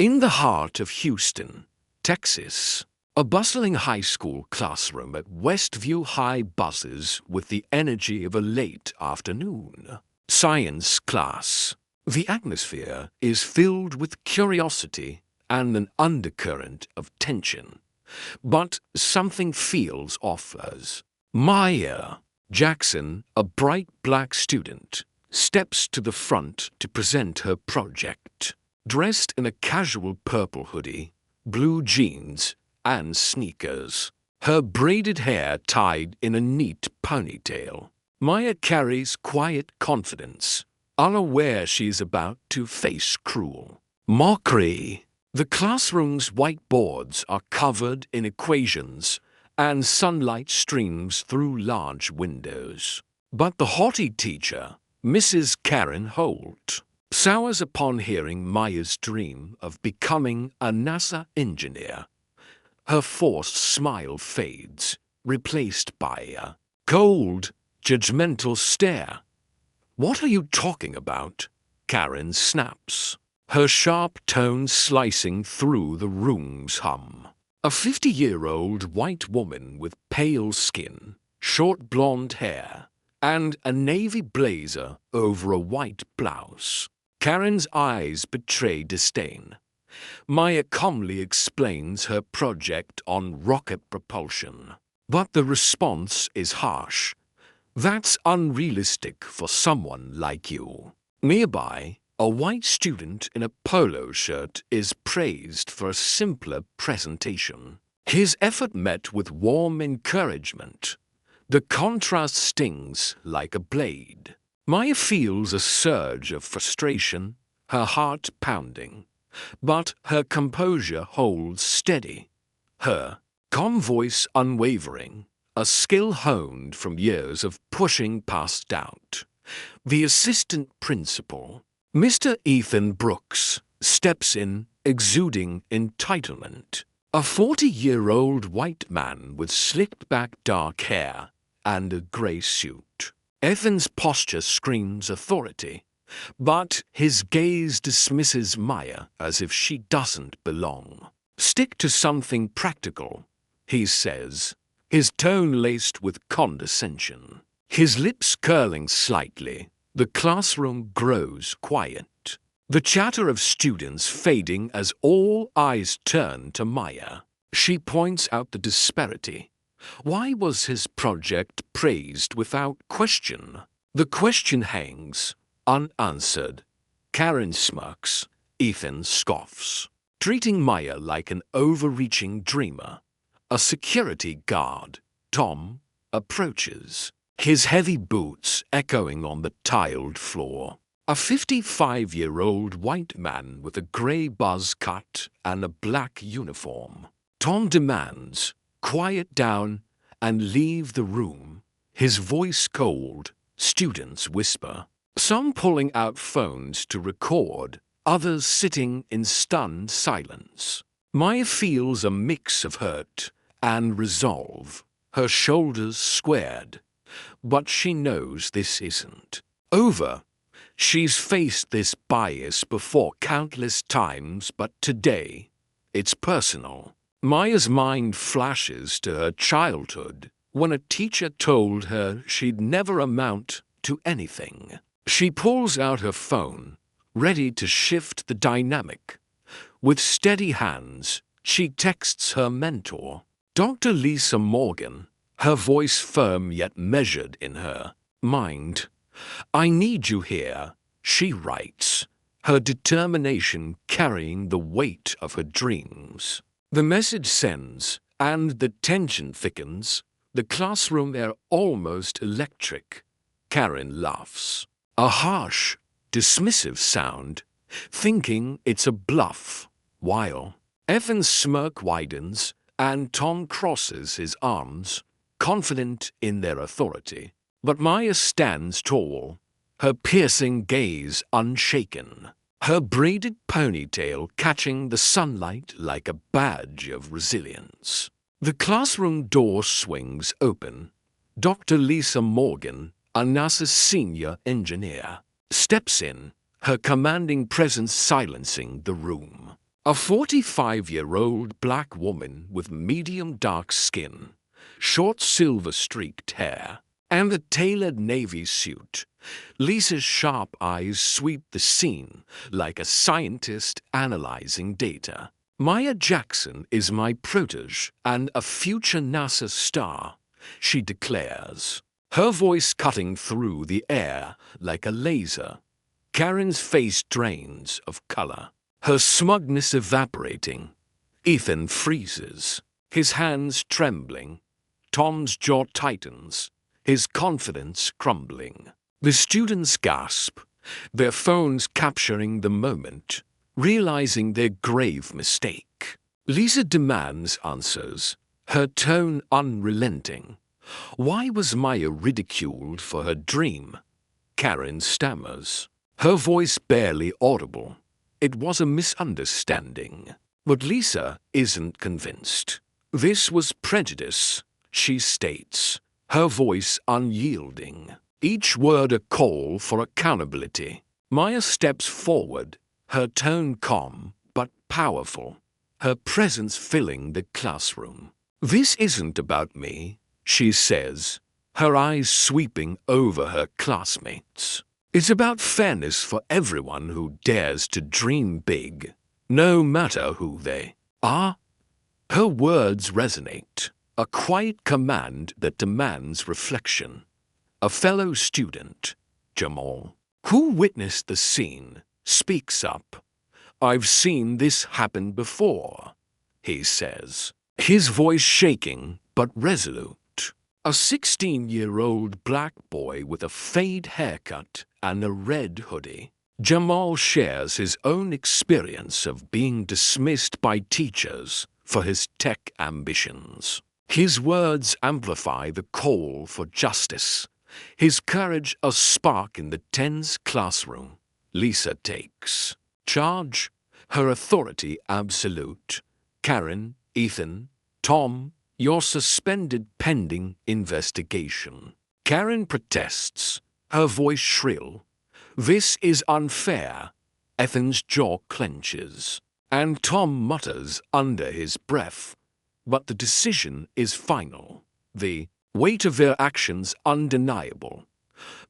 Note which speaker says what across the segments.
Speaker 1: In the heart of Houston, Texas, a bustling high school classroom at Westview High buzzes with the energy of a late afternoon science class. The atmosphere is filled with curiosity and an undercurrent of tension. But something feels off as Maya Jackson, a bright black student, steps to the front to present her project. Dressed in a casual purple hoodie, blue jeans, and sneakers, her braided hair tied in a neat ponytail, Maya carries quiet confidence, unaware she's about to face cruel mockery. The classroom's whiteboards are covered in equations, and sunlight streams through large windows. But the haughty teacher, Mrs. Karen Holt, sours upon hearing Maya's dream of becoming a NASA engineer. Her forced smile fades, replaced by a cold, judgmental stare. "What are you talking about?" Karen snaps, her sharp tones slicing through the room's hum. A 50-year-old white woman with pale skin, short blonde hair, and a navy blazer over a white blouse. Karen's eyes betray disdain. Maya calmly explains her project on rocket propulsion. But the response is harsh. "That's unrealistic for someone like you." Nearby, a white student in a polo shirt is praised for a simpler presentation. His effort met with warm encouragement. The contrast stings like a blade. Maya feels a surge of frustration, her heart pounding. But her composure holds steady, her calm voice unwavering, a skill honed from years of pushing past doubt. The assistant principal, Mr. Ethan Brooks, steps in, exuding entitlement. A 40-year-old white man with slicked-back dark hair and a gray suit. Ethan's posture screams authority, but his gaze dismisses Maya as if she doesn't belong. "Stick to something practical," he says, his tone laced with condescension. His lips curling slightly, the classroom grows quiet. The chatter of students fading as all eyes turn to Maya. She points out the disparity. Why was his project praised without question? The question hangs unanswered. Karen smirks, Ethan scoffs, treating Maya like an overreaching dreamer. A security guard, Tom, approaches, his heavy boots echoing on the tiled floor. A 55-year-old white man with a gray buzz cut and a black uniform. Tom demands, "Quiet down and leave the room." His voice cold, students whisper. Some pulling out phones to record, others sitting in stunned silence. Maya feels a mix of hurt and resolve, her shoulders squared. But she knows this isn't over. She's faced this bias before countless times, but today, it's personal. Maya's mind flashes to her childhood, when a teacher told her she'd never amount to anything. She pulls out her phone, ready to shift the dynamic. With steady hands, she texts her mentor, Dr. Lisa Morgan, her voice firm yet measured in her mind. "I need you here," she writes, her determination carrying the weight of her dreams. The message sends, and the tension thickens, the classroom air almost electric. Karen laughs. A harsh, dismissive sound, thinking it's a bluff, while Ethan's smirk widens and Tom crosses his arms, confident in their authority. But Maya stands tall, her piercing gaze unshaken, her braided ponytail catching the sunlight like a badge of resilience. The classroom door swings open. Dr. Lisa Morgan, a NASA senior engineer, steps in, her commanding presence silencing the room. A 45-year-old black woman with medium dark skin, short silver-streaked hair, and a tailored navy suit. Lisa's sharp eyes sweep the scene like a scientist analyzing data. Maya Jackson is my protege and a future NASA star, she declares, her voice cutting through the air like a laser. Karen's face drains of color, her smugness evaporating. Ethan freezes, his hands trembling. Tom's jaw tightens, his confidence crumbling. The students gasp, their phones capturing the moment, realizing their grave mistake. Lisa demands answers, her tone unrelenting. Why was Maya ridiculed for her dream? Karen stammers, her voice barely audible. It was a misunderstanding. But Lisa isn't convinced. This was prejudice, she states, her voice unyielding. Each word a call for accountability. Maya steps forward, her tone calm but powerful, her presence filling the classroom. This isn't about me, she says, her eyes sweeping over her classmates. It's about fairness for everyone who dares to dream big, no matter who they are. Her words resonate, a quiet command that demands reflection. A fellow student, Jamal, who witnessed the scene, speaks up. I've seen this happen before, he says, his voice shaking but resolute. A 16-year-old black boy with a fade haircut and a red hoodie. Jamal shares his own experience of being dismissed by teachers for his tech ambitions. His words amplify the call for justice, his courage a spark in the tense classroom. Lisa takes charge, her authority absolute. Karen, Ethan, Tom, you're suspended pending investigation. Karen protests, her voice shrill. This is unfair. Ethan's jaw clenches, and Tom mutters under his breath. But the decision is final. The weight of their actions undeniable.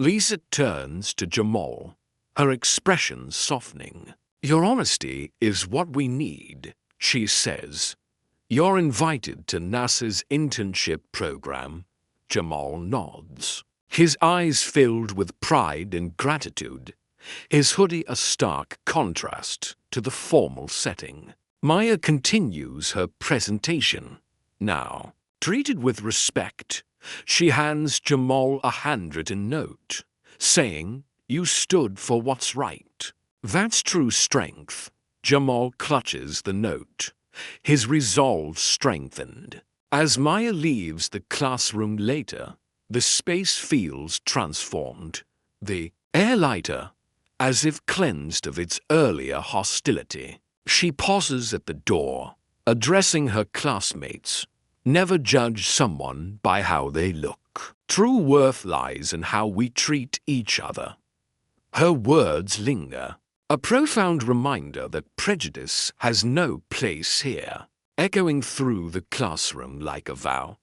Speaker 1: Lisa turns to Jamal, her expression softening. Your honesty is what we need, she says. You're invited to NASA's internship program. Jamal nods, his eyes filled with pride and gratitude, his hoodie a stark contrast to the formal setting. Maya continues her presentation. Now, treated with respect, she hands Jamal a handwritten note, saying, "You stood for what's right." That's true strength. Jamal clutches the note, his resolve strengthened. As Maya leaves the classroom later, the space feels transformed, the air lighter, as if cleansed of its earlier hostility. She pauses at the door, addressing her classmates. Never judge someone by how they look. True worth lies in how we treat each other. Her words linger, a profound reminder that prejudice has no place here, echoing through the classroom like a vow.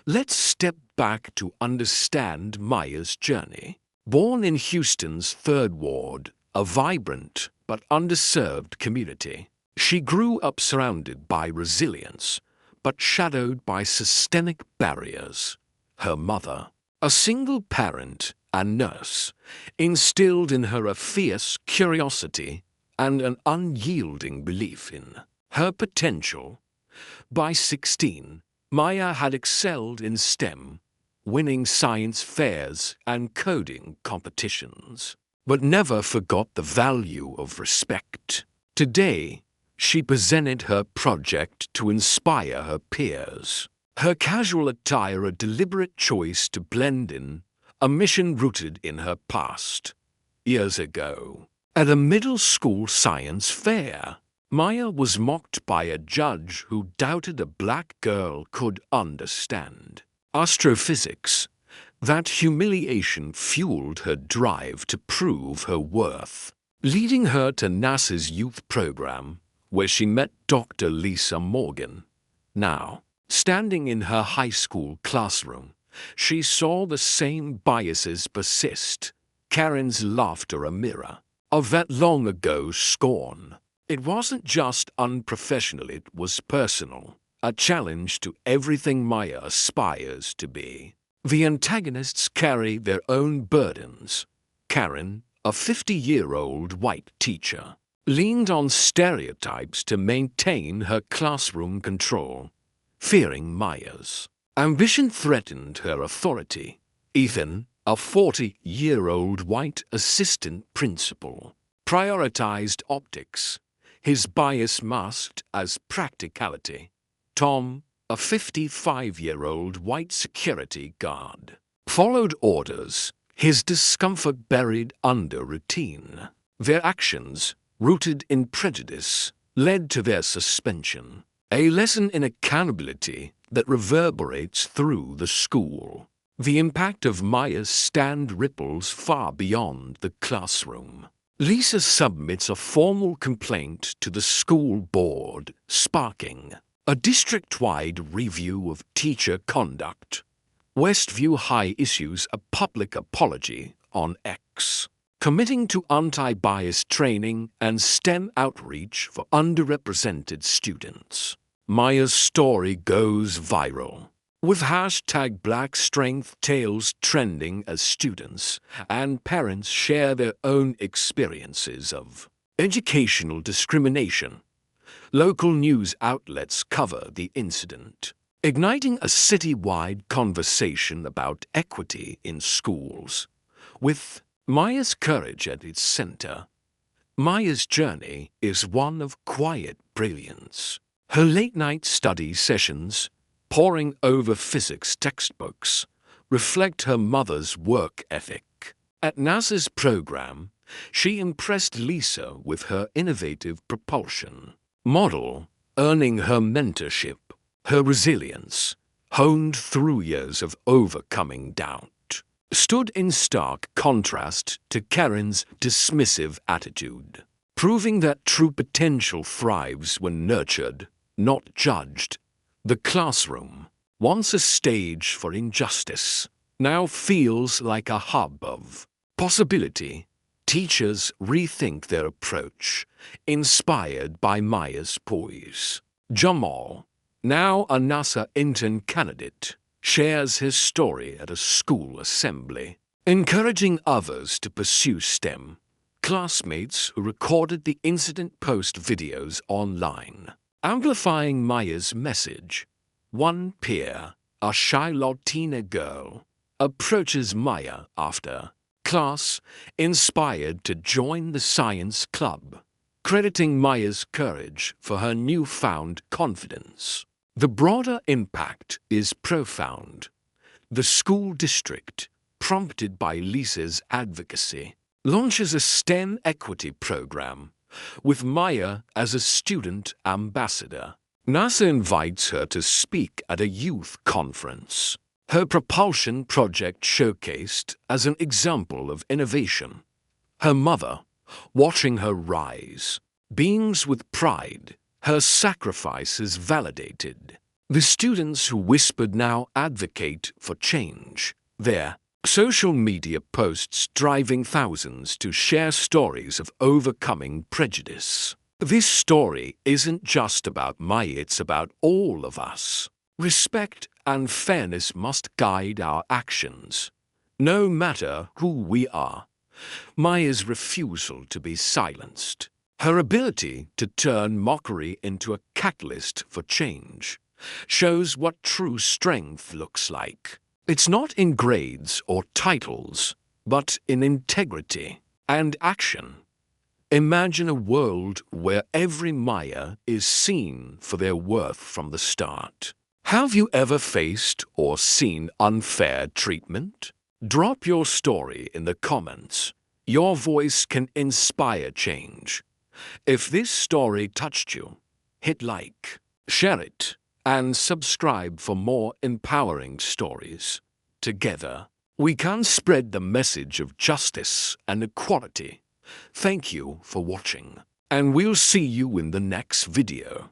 Speaker 1: Let's step back to understand Maya's journey. Born in Houston's Third Ward, a vibrant but underserved community, she grew up surrounded by resilience, but shadowed by systemic barriers. Her mother, a single parent and nurse, instilled in her a fierce curiosity and an unyielding belief in her potential. By 16, Maya had excelled in STEM, winning science fairs and coding competitions, but never forgot the value of respect. Today, she presented her project to inspire her peers. Her casual attire a deliberate choice to blend in, a mission rooted in her past. Years ago, at a middle school science fair, Maya was mocked by a judge who doubted a black girl could understand astrophysics. That humiliation fueled her drive to prove her worth, leading her to NASA's youth program, where she met Dr. Lisa Morgan. Now, standing in her high school classroom, she saw the same biases persist. Karen's laughter a mirror of that long ago scorn. It wasn't just unprofessional, it was personal, a challenge to everything Maya aspires to be. The antagonists carry their own burdens. Karen, a 50-year-old white teacher, leaned on stereotypes to maintain her classroom control, fearing Maya's ambition threatened her authority. Ethan, a 40-year-old white assistant principal, prioritized optics, his bias masked as practicality. Tom, a 55-year-old white security guard, followed orders, his discomfort buried under routine. Their actions, rooted in prejudice, led to their suspension, a lesson in accountability that reverberates through the school. The impact of Maya's stand ripples far beyond the classroom. Lisa submits a formal complaint to the school board, sparking a district-wide review of teacher conduct. Westview High issues a public apology on X, committing to anti-bias training and STEM outreach for underrepresented students. Maya's story goes viral, with hashtag Black Strength Tales trending as students and parents share their own experiences of educational discrimination. Local news outlets cover the incident, igniting a citywide conversation about equity in schools. With Maya's courage at its center, Maya's journey is one of quiet brilliance. Her late-night study sessions, poring over physics textbooks, reflect her mother's work ethic. At NASA's program, she impressed Lisa with her innovative propulsion model, earning her mentorship. Her resilience, honed through years of overcoming doubt, stood in stark contrast to Karen's dismissive attitude, proving that true potential thrives when nurtured, not judged. The classroom, once a stage for injustice, now feels like a hub of possibility. Teachers rethink their approach, inspired by Maya's poise. Jamal, now a NASA intern candidate, shares his story at a school assembly, encouraging others to pursue STEM. Classmates who recorded the incident post videos online, amplifying Maya's message. One peer, a shy Latina girl, approaches Maya after class, inspired to join the science club, crediting Maya's courage for her newfound confidence. The broader impact is profound. The school district, prompted by Lisa's advocacy, launches a STEM equity program, with Maya as a student ambassador. NASA invites her to speak at a youth conference. Her propulsion project showcased as an example of innovation. Her mother, watching her rise, beams with pride. Her sacrifice is validated. The students who whispered now advocate for change. Their social media posts driving thousands to share stories of overcoming prejudice. This story isn't just about Maya, it's about all of us. Respect and fairness must guide our actions, no matter who we are. Maya's refusal to be silenced, her ability to turn mockery into a catalyst for change, shows what true strength looks like. It's not in grades or titles, but in integrity and action. Imagine a world where every Maya is seen for their worth from the start. Have you ever faced or seen unfair treatment? Drop your story in the comments. Your voice can inspire change. If this story touched you, hit like, share it, and subscribe for more empowering stories. Together, we can spread the message of justice and equality. Thank you for watching. And we'll see you in the next video.